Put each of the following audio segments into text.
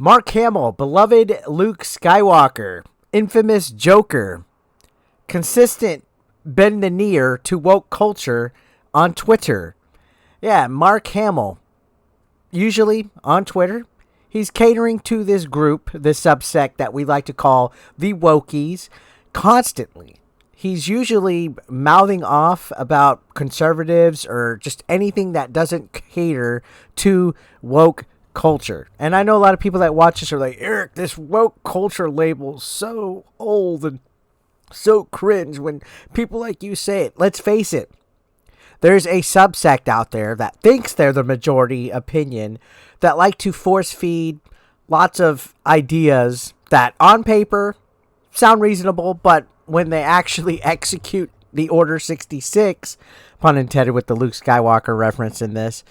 Mark Hamill, beloved Luke Skywalker, infamous Joker, consistent bend the knee to woke culture on Twitter. Yeah, Mark Hamill, usually on Twitter, he's catering to this group, this subsect that we like to call the wokies, constantly. He's usually mouthing off about conservatives or just anything that doesn't cater to woke culture. And I know a lot of people that watch this are like, Eric, this woke culture label's so old and so cringe when people like you say it. Let's face it. There's a subsect out there that thinks they're the majority opinion that like to force feed lots of ideas that on paper sound reasonable, but when they actually execute the Order 66, pun intended with the Luke Skywalker reference in this,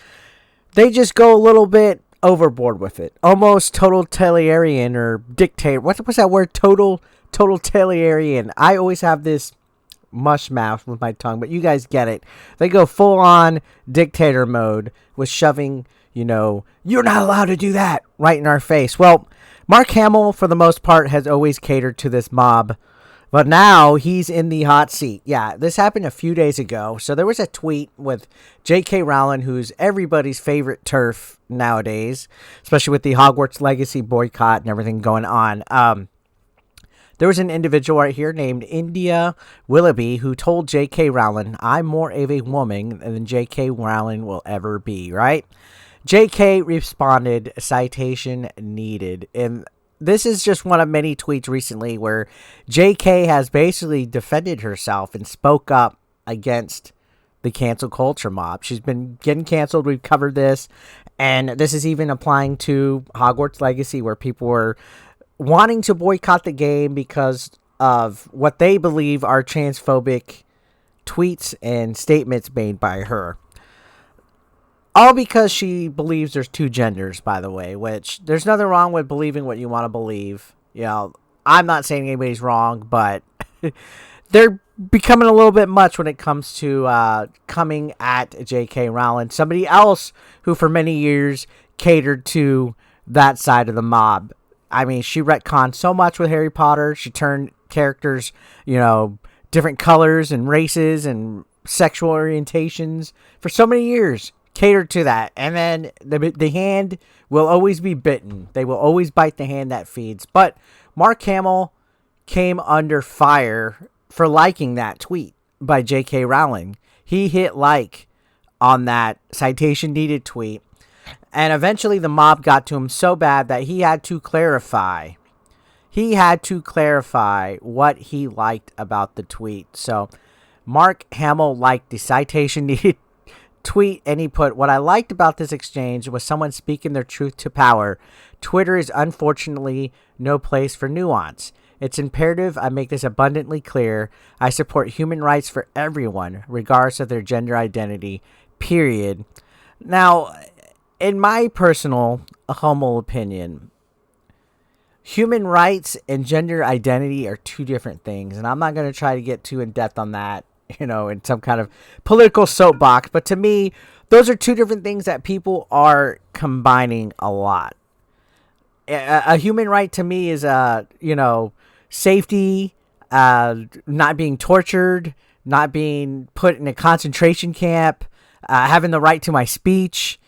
they just go a little bit overboard with it. Almost totalitarian or dictator. What's that word? Totalitarian. I always have this mush mouth with my tongue, but you guys get it. They go full on dictator mode with shoving, you're not allowed to do that right in our face. Well, Mark Hamill, for the most part, has always catered to this mob, but now he's in the hot seat. Yeah, this happened a few days ago. So there was a tweet with JK Rowling, who's everybody's favorite turf nowadays, especially with the Hogwarts legacy boycott and everything going on. There was an individual right here named India Willoughby who told J.K. Rowling, I'm more of a woman than J.K. Rowling will ever be, right? J.K. responded, citation needed. And this is just one of many tweets recently where J.K. has basically defended herself and spoke up against the cancel culture mob. She's been getting canceled. We've covered this. And this is even applying to Hogwarts Legacy, where people were wanting to boycott the game because of what they believe are transphobic tweets and statements made by her. All because she believes there's two genders, by the way, which there's nothing wrong with believing what you want to believe. I'm not saying anybody's wrong, but they're becoming a little bit much when it comes to coming at J.K. Rowling, somebody else who for many years catered to that side of the mob. I mean, she retconned so much with Harry Potter. She turned characters, different colors and races and sexual orientations for so many years. Catered to that. And then the hand will always be bitten. They will always bite the hand that feeds. But Mark Hamill came under fire for liking that tweet by J.K. Rowling. He hit like on that citation needed tweet. And eventually the mob got to him so bad that he had to clarify. He had to clarify what he liked about the tweet. So Mark Hamill liked the citation needed tweet, and he put, what I liked about this exchange was someone speaking their truth to power. Twitter is unfortunately no place for nuance. It's imperative I make this abundantly clear. I support human rights for everyone, regardless of their gender identity, period. Now, in my personal, humble opinion, human rights and gender identity are two different things, and I'm not going to try to get too in-depth on that, in some kind of political soapbox, but to me, those are two different things that people are combining a lot. A human right to me is, safety, not being tortured, not being put in a concentration camp, having the right to my speech,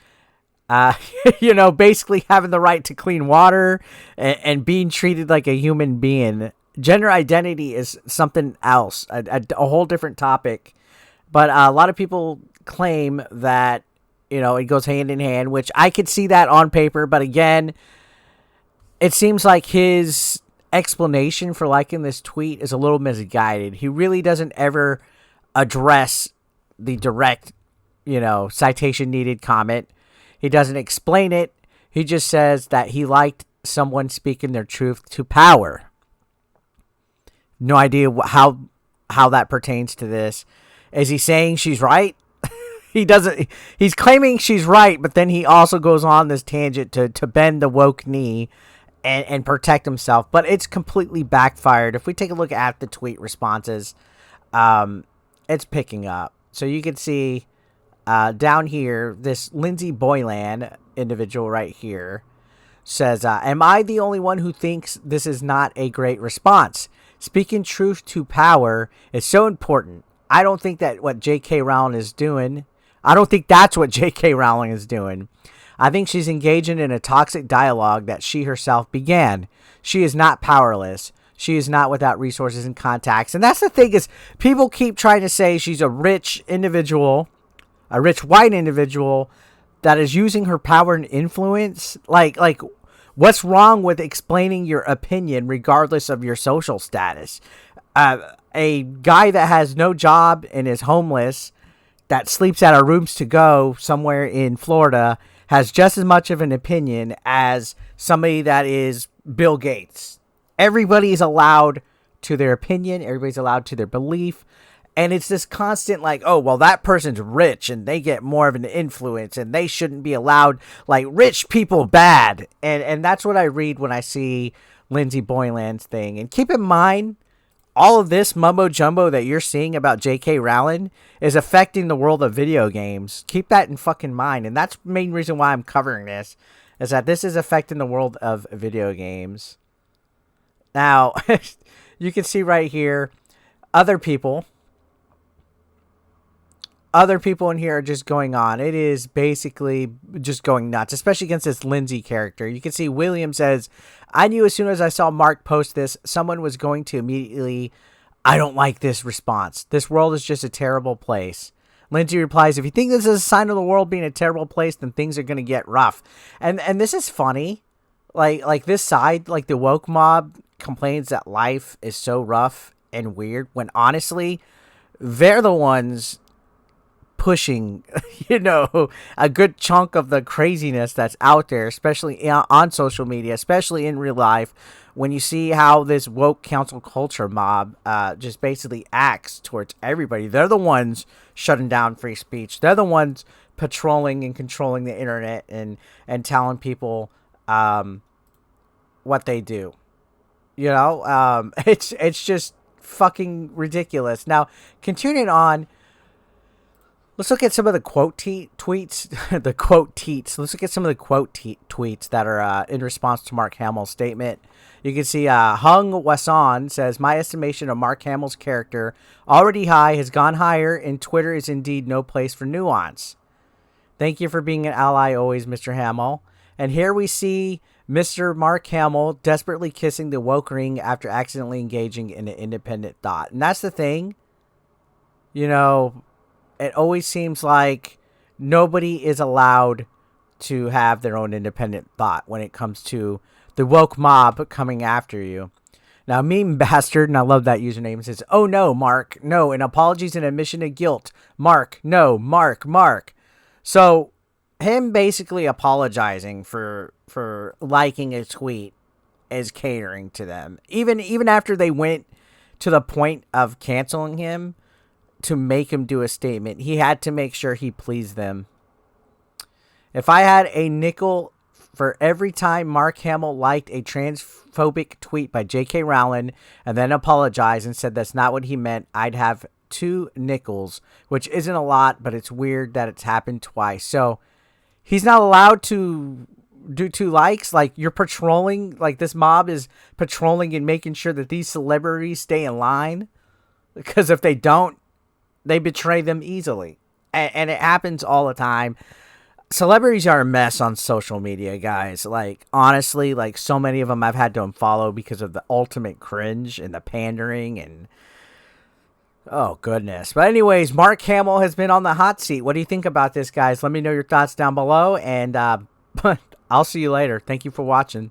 basically having the right to clean water and being treated like a human being. Gender identity is something else, a whole different topic. But a lot of people claim that, it goes hand in hand, which I could see that on paper. But again, it seems like his explanation for liking this tweet is a little misguided. He really doesn't ever address the direct, citation needed comment. He doesn't explain it. He just says that he liked someone speaking their truth to power. No idea how that pertains to this. Is he saying she's right? He doesn't. He's claiming she's right, but then he also goes on this tangent to bend the woke knee and protect himself. But it's completely backfired. If we take a look at the tweet responses, it's picking up. So you can see down here, this Lindsay Boylan individual right here. says, am I the only one who thinks this is not a great response? Speaking truth to power is so important. I don't think that what JK Rowling is doing. I don't think that's what JK Rowling is doing. I think she's engaging in a toxic dialogue that she herself began. She is not powerless. She is not without resources and contacts. And that's the thing is people keep trying to say she's a rich individual, a rich white individual that is using her power and influence. Like what's wrong with explaining your opinion regardless of your social status? A guy that has no job and is homeless, that sleeps at our rooms to go somewhere in Florida, has just as much of an opinion as somebody that is Bill Gates. Everybody is allowed to their opinion. Everybody's allowed to their belief. And it's this constant like, oh, well, that person's rich and they get more of an influence and they shouldn't be allowed, like, rich people bad. And that's what I read when I see Lindsay Boylan's thing. And keep in mind, all of this mumbo jumbo that you're seeing about JK Rowling is affecting the world of video games. Keep that in fucking mind. And that's the main reason why I'm covering this, is that this is affecting the world of video games. Now, you can see right here, other people in here are just going on. It is basically just going nuts, especially against this Lindsay character. You can see William says, I knew as soon as I saw Mark post this, someone was going to immediately, I don't like this response. This world is just a terrible place. Lindsay replies, if you think this is a sign of the world being a terrible place, then things are going to get rough. And this is funny. Like this side, like the woke mob complains that life is so rough and weird, when honestly, they're the ones pushing, a good chunk of the craziness that's out there, especially on social media, especially in real life, when you see how this woke council culture mob just basically acts towards everybody. They're the ones shutting down free speech. They're the ones patrolling and controlling the internet and telling people what they do. It's just fucking ridiculous. Now, continuing on, let's look at some of the quote tweets. The quote teats. Let's look at some of the quote tweets that are in response to Mark Hamill's statement. You can see Hung Wasan says, my estimation of Mark Hamill's character, already high, has gone higher, and Twitter is indeed no place for nuance. Thank you for being an ally always, Mr. Hamill. And here we see Mr. Mark Hamill desperately kissing the woke ring after accidentally engaging in an independent thought. And that's the thing. It always seems like nobody is allowed to have their own independent thought when it comes to the woke mob coming after you. Now, Meme Bastard, and I love that username, says, oh no, Mark, no, an apology and admission of guilt. Mark, no, Mark. So, him basically apologizing for liking a tweet is catering to them. Even after they went to the point of canceling him, to make him do a statement, he had to make sure he pleased them. If I had a nickel for every time Mark Hamill liked a transphobic tweet by JK Rowling and then apologized and said that's not what he meant, I'd have 2 nickels, which isn't a lot, but it's weird that it's happened twice. So he's not allowed to do 2 likes. Like, you're patrolling, like this mob is patrolling and making sure that these celebrities stay in line, because if they don't, they betray them easily. And it happens all the time. Celebrities are a mess on social media, guys. Like, honestly, like, so many of them I've had to unfollow because of the ultimate cringe and the pandering and... oh, goodness. But anyways, Mark Hamill has been on the hot seat. What do you think about this, guys? Let me know your thoughts down below. And I'll see you later. Thank you for watching.